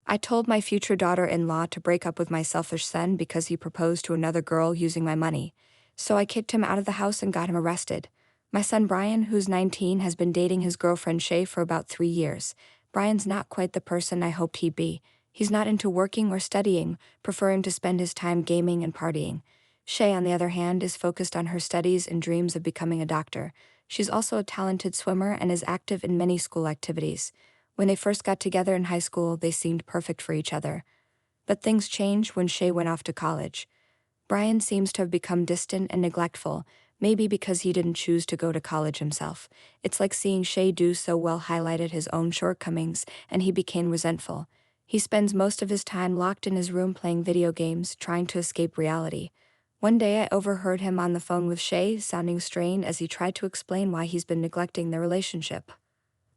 I told my future daughter-in-law to break up with my selfish son because he proposed to another girl using my money. So I kicked him out of the house and got him arrested. My son Brian, who's 19, has been dating his girlfriend Shay for about 3 years. Brian's not quite the person I hoped he'd be. He's not into working or studying, preferring to spend his time gaming and partying. Shay, on the other hand, is focused on her studies and dreams of becoming a doctor. She's also a talented swimmer and is active in many school activities. When they first got together in high school, they seemed perfect for each other. But things changed when Shay went off to college. Brian seems to have become distant and neglectful, maybe because he didn't choose to go to college himself. It's like seeing Shay do so well highlighted his own shortcomings, and he became resentful. He spends most of his time locked in his room playing video games, trying to escape reality. One day I overheard him on the phone with Shay, sounding strained as he tried to explain why he's been neglecting their relationship.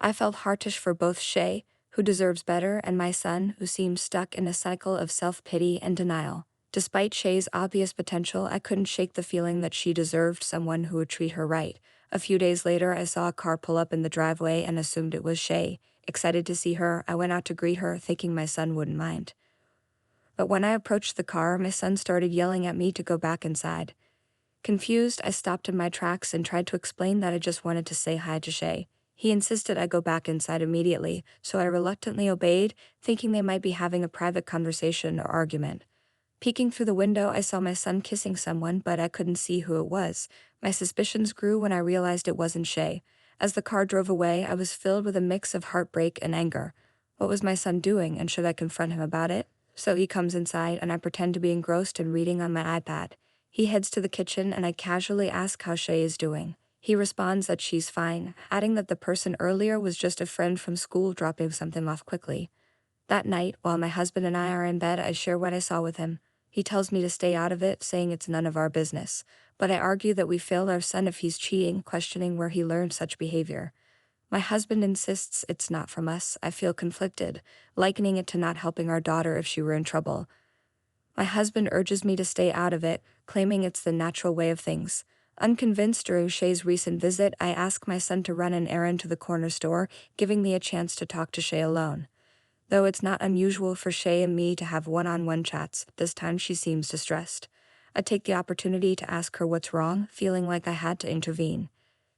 I felt heartish for both Shay, who deserves better, and my son, who seemed stuck in a cycle of self-pity and denial. Despite Shay's obvious potential, I couldn't shake the feeling that she deserved someone who would treat her right. A few days later, I saw a car pull up in the driveway and assumed it was Shay. Excited to see her, I went out to greet her, thinking my son wouldn't mind. But when I approached the car, my son started yelling at me to go back inside. Confused, I stopped in my tracks and tried to explain that I just wanted to say hi to Shay. He insisted I go back inside immediately, so I reluctantly obeyed, thinking they might be having a private conversation or argument. Peeking through the window, I saw my son kissing someone, but I couldn't see who it was. My suspicions grew when I realized it wasn't Shay. As the car drove away, I was filled with a mix of heartbreak and anger. What was my son doing, and should I confront him about it? So he comes inside, and I pretend to be engrossed in reading on my iPad. He heads to the kitchen, and I casually ask how Shay is doing. He responds that she's fine, adding that the person earlier was just a friend from school dropping something off quickly. That night, while my husband and I are in bed, I share what I saw with him. He tells me to stay out of it, saying it's none of our business. But I argue that we failed our son if he's cheating, questioning where he learned such behavior. My husband insists it's not from us. I feel conflicted, likening it to not helping our daughter if she were in trouble. My husband urges me to stay out of it, claiming it's the natural way of things. Unconvinced during Shay's recent visit, I ask my son to run an errand to the corner store, giving me a chance to talk to Shay alone. Though it's not unusual for Shay and me to have one-on-one chats, this time she seems distressed. I take the opportunity to ask her what's wrong, feeling like I had to intervene.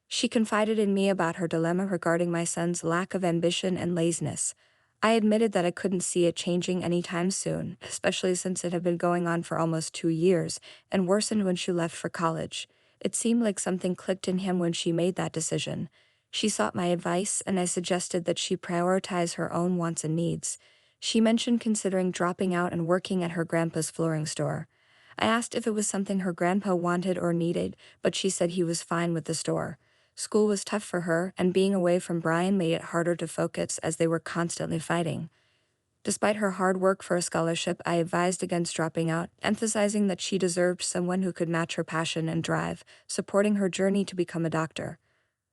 She confided in me about her dilemma regarding my son's lack of ambition and laziness. I admitted that I couldn't see it changing anytime soon, especially since it had been going on for almost 2 years, and worsened when she left for college. It seemed like something clicked in him when she made that decision. She sought my advice, and I suggested that she prioritize her own wants and needs. She mentioned considering dropping out and working at her grandpa's flooring store. I asked if it was something her grandpa wanted or needed, but she said he was fine with the store. School was tough for her, and being away from Brian made it harder to focus as they were constantly fighting. Despite her hard work for a scholarship, I advised against dropping out, emphasizing that she deserved someone who could match her passion and drive, supporting her journey to become a doctor.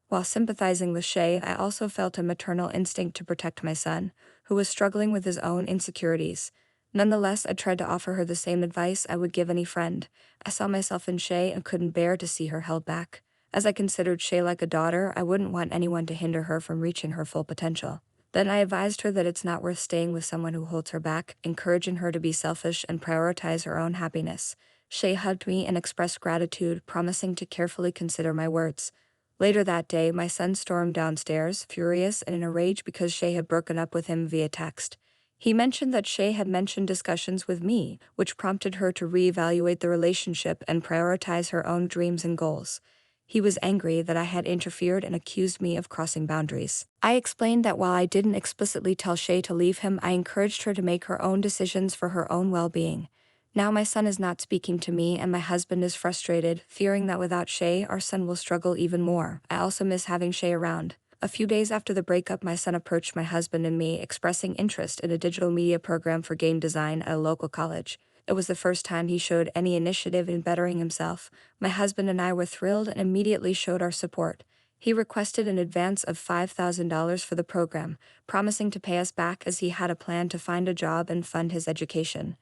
While sympathizing with Shay, I also felt a maternal instinct to protect my son, who was struggling with his own insecurities. Nonetheless, I tried to offer her the same advice I would give any friend. I saw myself in Shay and couldn't bear to see her held back. As I considered Shay like a daughter, I wouldn't want anyone to hinder her from reaching her full potential. Then I advised her that it's not worth staying with someone who holds her back, encouraging her to be selfish and prioritize her own happiness. Shay hugged me and expressed gratitude, promising to carefully consider my words. Later that day, my son stormed downstairs, furious and in a rage because Shay had broken up with him via text. He mentioned that Shay had mentioned discussions with me, which prompted her to reevaluate the relationship and prioritize her own dreams and goals. He was angry that I had interfered and accused me of crossing boundaries. I explained that while I didn't explicitly tell Shay to leave him, I encouraged her to make her own decisions for her own well-being. Now my son is not speaking to me, and my husband is frustrated, fearing that without Shay, our son will struggle even more. I also miss having Shay around. A few days after the breakup, my son approached my husband and me, expressing interest in a digital media program for game design at a local college. It was the first time he showed any initiative in bettering himself. My husband and I were thrilled and immediately showed our support. He requested an advance of $5,000 for the program, promising to pay us back as he had a plan to find a job and fund his education.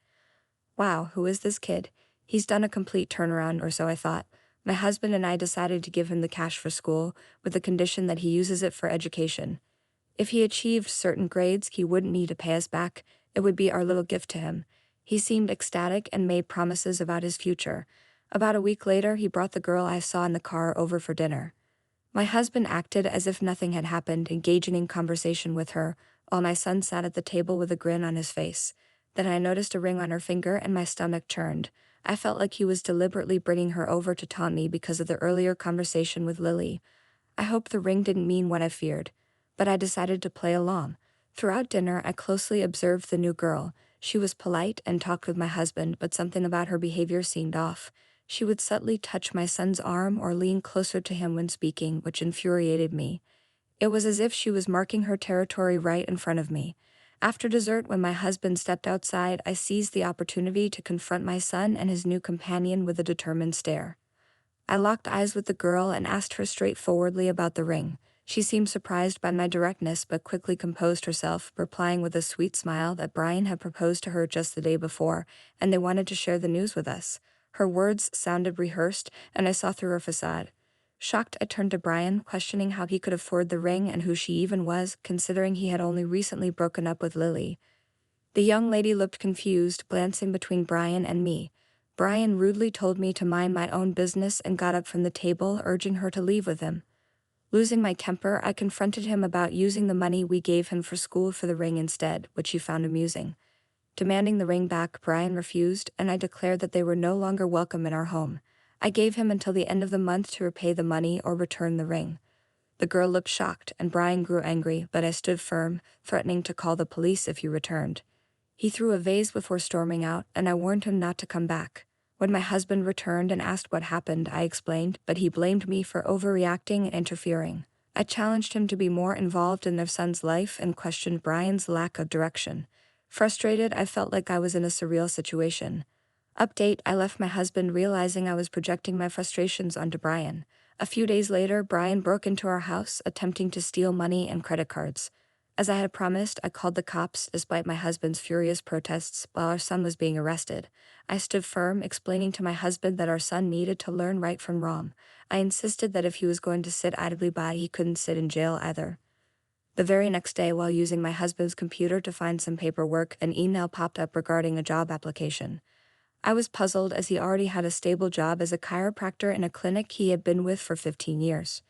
Wow, who is this kid? He's done a complete turnaround, or so I thought. My husband and I decided to give him the cash for school, with the condition that he uses it for education. If he achieved certain grades, he wouldn't need to pay us back, It would be our little gift to him. He seemed ecstatic and made promises about his future. About a week later, he brought the girl I saw in the car over for dinner. My husband acted as if nothing had happened, engaging in conversation with her, while my son sat at the table with a grin on his face. Then I noticed a ring on her finger and my stomach churned. I felt like he was deliberately bringing her over to taunt me because of the earlier conversation with Lily. I hoped the ring didn't mean what I feared, but I decided to play along. Throughout dinner, I closely observed the new girl. She was polite and talked with my husband, but something about her behavior seemed off. She would subtly touch my son's arm or lean closer to him when speaking, which infuriated me. It was as if she was marking her territory right in front of me. After dessert, when my husband stepped outside, I seized the opportunity to confront my son and his new companion with a determined stare. I locked eyes with the girl and asked her straightforwardly about the ring. She seemed surprised by my directness but quickly composed herself, replying with a sweet smile that Brian had proposed to her just the day before, and they wanted to share the news with us. Her words sounded rehearsed, and I saw through her facade. Shocked, I turned to Brian, questioning how he could afford the ring and who she even was, considering he had only recently broken up with Lily. The young lady looked confused, glancing between Brian and me. Brian rudely told me to mind my own business and got up from the table, urging her to leave with him. Losing my temper, I confronted him about using the money we gave him for school for the ring instead, which he found amusing. Demanding the ring back, Brian refused, and I declared that they were no longer welcome in our home. I gave him until the end of the month to repay the money or return the ring. The girl looked shocked, and Brian grew angry, but I stood firm, threatening to call the police if he returned. He threw a vase before storming out, and I warned him not to come back. When my husband returned and asked what happened, I explained, but he blamed me for overreacting and interfering. I challenged him to be more involved in their son's life and questioned Brian's lack of direction. Frustrated, I felt like I was in a surreal situation. Update: I left my husband realizing I was projecting my frustrations onto Brian. A few days later, Brian broke into our house, attempting to steal money and credit cards. As I had promised, I called the cops despite my husband's furious protests while our son was being arrested. I stood firm, explaining to my husband that our son needed to learn right from wrong. I insisted that if he was going to sit idly by, he couldn't sit in jail either. The very next day, while using my husband's computer to find some paperwork, an email popped up regarding a job application. I was puzzled as he already had a stable job as a chiropractor in a clinic he had been with for 15 years.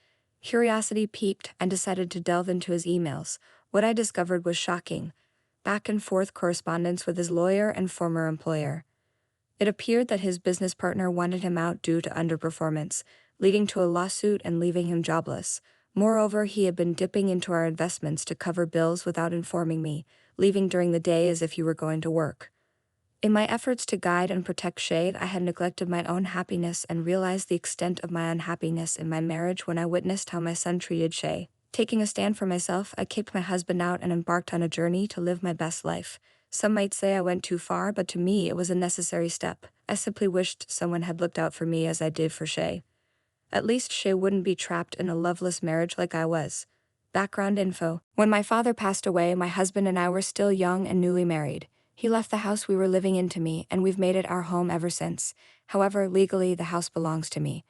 Curiosity piqued and decided to delve into his emails. What I discovered was shocking. Back and forth correspondence with his lawyer and former employer. It appeared that his business partner wanted him out due to underperformance, leading to a lawsuit and leaving him jobless. Moreover, he had been dipping into our investments to cover bills without informing me, leaving during the day as if he were going to work. In my efforts to guide and protect Shay, I had neglected my own happiness and realized the extent of my unhappiness in my marriage when I witnessed how my son treated Shay. Taking a stand for myself, I kicked my husband out and embarked on a journey to live my best life. Some might say I went too far, but to me it was a necessary step. I simply wished someone had looked out for me as I did for Shay. At least Shay wouldn't be trapped in a loveless marriage like I was. Background info: when my father passed away, my husband and I were still young and newly married. He left the house we were living in to me, and we've made it our home ever since. However, legally, the house belongs to me.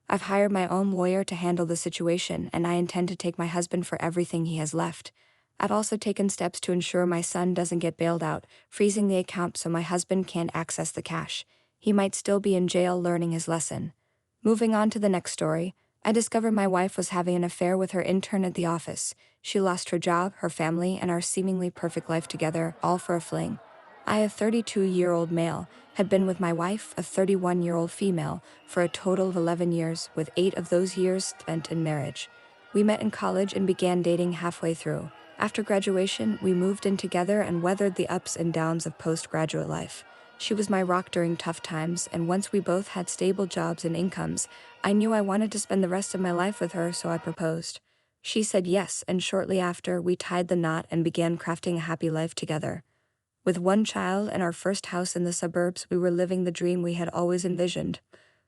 I've hired my own lawyer to handle the situation, and I intend to take my husband for everything he has left. I've also taken steps to ensure my son doesn't get bailed out, freezing the account so my husband can't access the cash. He might still be in jail learning his lesson. Moving on to the next story, I discovered my wife was having an affair with her intern at the office. She lost her job, her family, and our seemingly perfect life together, all for a fling. I, a 32-year-old male, had been with my wife, a 31-year-old female, for a total of 11 years, with 8 of those years spent in marriage. We met in college and began dating halfway through. After graduation, we moved in together and weathered the ups and downs of postgraduate life. She was my rock during tough times, and once we both had stable jobs and incomes, I knew I wanted to spend the rest of my life with her, so I proposed. She said yes, and shortly after, we tied the knot and began crafting a happy life together. With one child and our first house in the suburbs, we were living the dream we had always envisioned.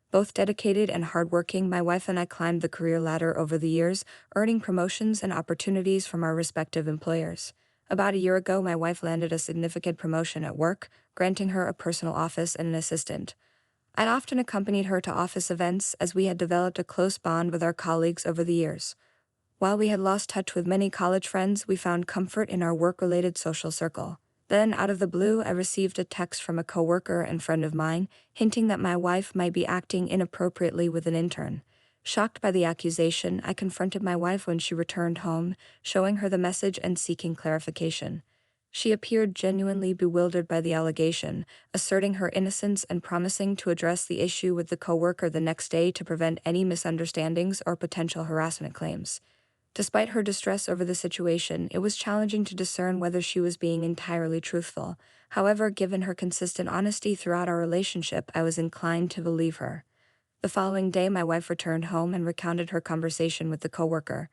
Both dedicated and hardworking, my wife and I climbed the career ladder over the years, earning promotions and opportunities from our respective employers. About a year ago, my wife landed a significant promotion at work, granting her a personal office and an assistant. I'd often accompanied her to office events as we had developed a close bond with our colleagues over the years. While we had lost touch with many college friends, we found comfort in our work-related social circle. Then, out of the blue, I received a text from a coworker and friend of mine, hinting that my wife might be acting inappropriately with an intern. Shocked by the accusation, I confronted my wife when she returned home, showing her the message and seeking clarification. She appeared genuinely bewildered by the allegation, asserting her innocence and promising to address the issue with the coworker the next day to prevent any misunderstandings or potential harassment claims. Despite her distress over the situation, it was challenging to discern whether she was being entirely truthful. However, given her consistent honesty throughout our relationship, I was inclined to believe her. The following day, my wife returned home and recounted her conversation with the coworker.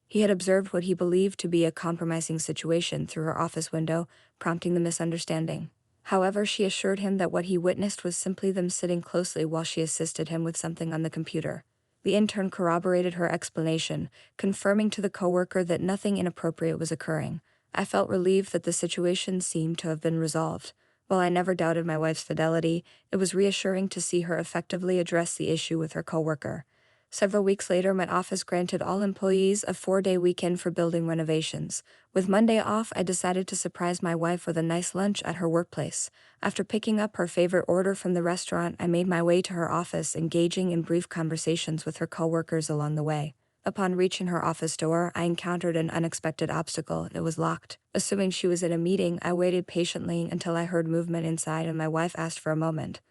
He had observed what he believed to be a compromising situation through her office window, prompting the misunderstanding. However, she assured him that what he witnessed was simply them sitting closely while she assisted him with something on the computer. The intern corroborated her explanation, confirming to the coworker that nothing inappropriate was occurring. I felt relieved that the situation seemed to have been resolved. While I never doubted my wife's fidelity, it was reassuring to see her effectively address the issue with her coworker. Several weeks later, my office granted all employees a 4-day weekend for building renovations. With Monday off, I decided to surprise my wife with a nice lunch at her workplace. After picking up her favorite order from the restaurant, I made my way to her office, engaging in brief conversations with her coworkers along the way. Upon reaching her office door, I encountered an unexpected obstacle. It was locked. Assuming she was in a meeting, I waited patiently until I heard movement inside and my wife asked for a moment.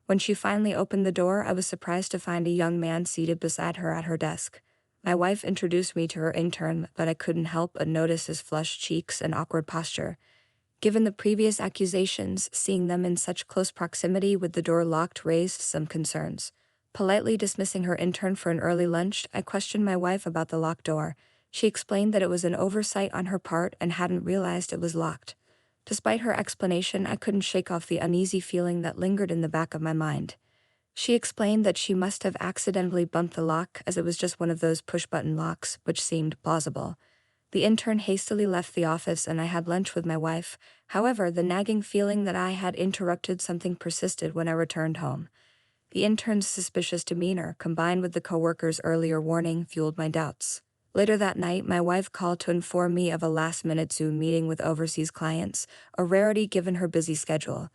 When she finally opened the door, I was surprised to find a young man seated beside her at her desk. My wife introduced me to her intern, but I couldn't help but notice his flushed cheeks and awkward posture. Given the previous accusations, seeing them in such close proximity with the door locked raised some concerns. Politely dismissing her intern for an early lunch, I questioned my wife about the locked door. She explained that it was an oversight on her part and hadn't realized it was locked. Despite her explanation, I couldn't shake off the uneasy feeling that lingered in the back of my mind. She explained that she must have accidentally bumped the lock, as it was just one of those push-button locks, which seemed plausible. The intern hastily left the office and I had lunch with my wife. However, the nagging feeling that I had interrupted something persisted when I returned home. The intern's suspicious demeanor, combined with the coworker's earlier warning, fueled my doubts. Later that night, my wife called to inform me of a last-minute Zoom meeting with overseas clients, a rarity given her busy schedule.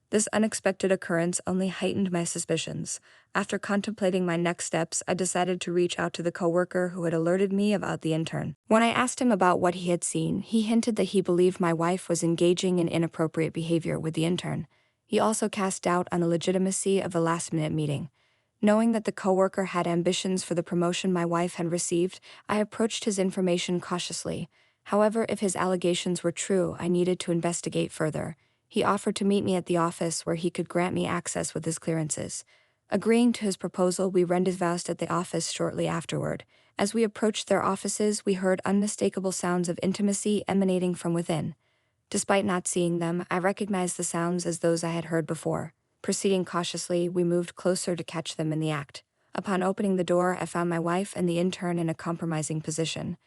This unexpected occurrence only heightened my suspicions. After contemplating my next steps, I decided to reach out to the coworker who had alerted me about the intern. When I asked him about what he had seen, he hinted that he believed my wife was engaging in inappropriate behavior with the intern. He also cast doubt on the legitimacy of the last-minute meeting. Knowing that the coworker had ambitions for the promotion my wife had received, I approached his information cautiously. However, if his allegations were true, I needed to investigate further. He offered to meet me at the office where he could grant me access with his clearances. Agreeing to his proposal, we rendezvoused at the office shortly afterward. As we approached their offices, we heard unmistakable sounds of intimacy emanating from within. Despite not seeing them, I recognized the sounds as those I had heard before. Proceeding cautiously, we moved closer to catch them in the act. Upon opening the door, I found my wife and the intern in a compromising position.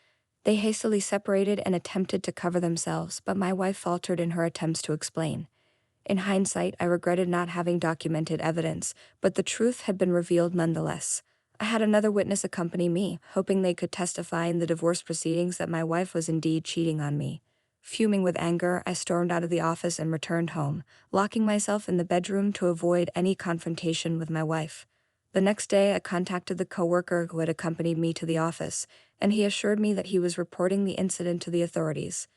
They hastily separated and attempted to cover themselves, but my wife faltered in her attempts to explain. In hindsight, I regretted not having documented evidence, but the truth had been revealed nonetheless. I had another witness accompany me, hoping they could testify in the divorce proceedings that my wife was indeed cheating on me. Fuming with anger, I stormed out of the office and returned home, locking myself in the bedroom to avoid any confrontation with my wife. The next day, I contacted the coworker who had accompanied me to the office, and he assured me that he was reporting the incident to the authorities.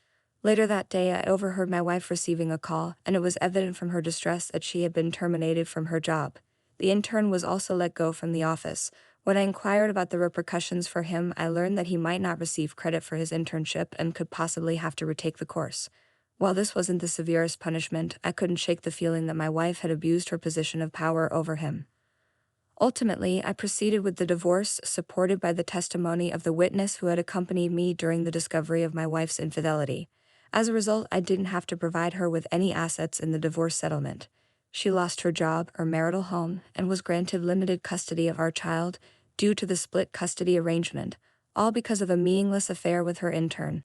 Later that day, I overheard my wife receiving a call, and it was evident from her distress that she had been terminated from her job. The intern was also let go from the office. When I inquired about the repercussions for him, I learned that he might not receive credit for his internship and could possibly have to retake the course. While this wasn't the severest punishment, I couldn't shake the feeling that my wife had abused her position of power over him. Ultimately, I proceeded with the divorce, supported by the testimony of the witness who had accompanied me during the discovery of my wife's infidelity. As a result, I didn't have to provide her with any assets in the divorce settlement. She lost her job or marital home and was granted limited custody of our child due to the split custody arrangement, all because of a meaningless affair with her intern.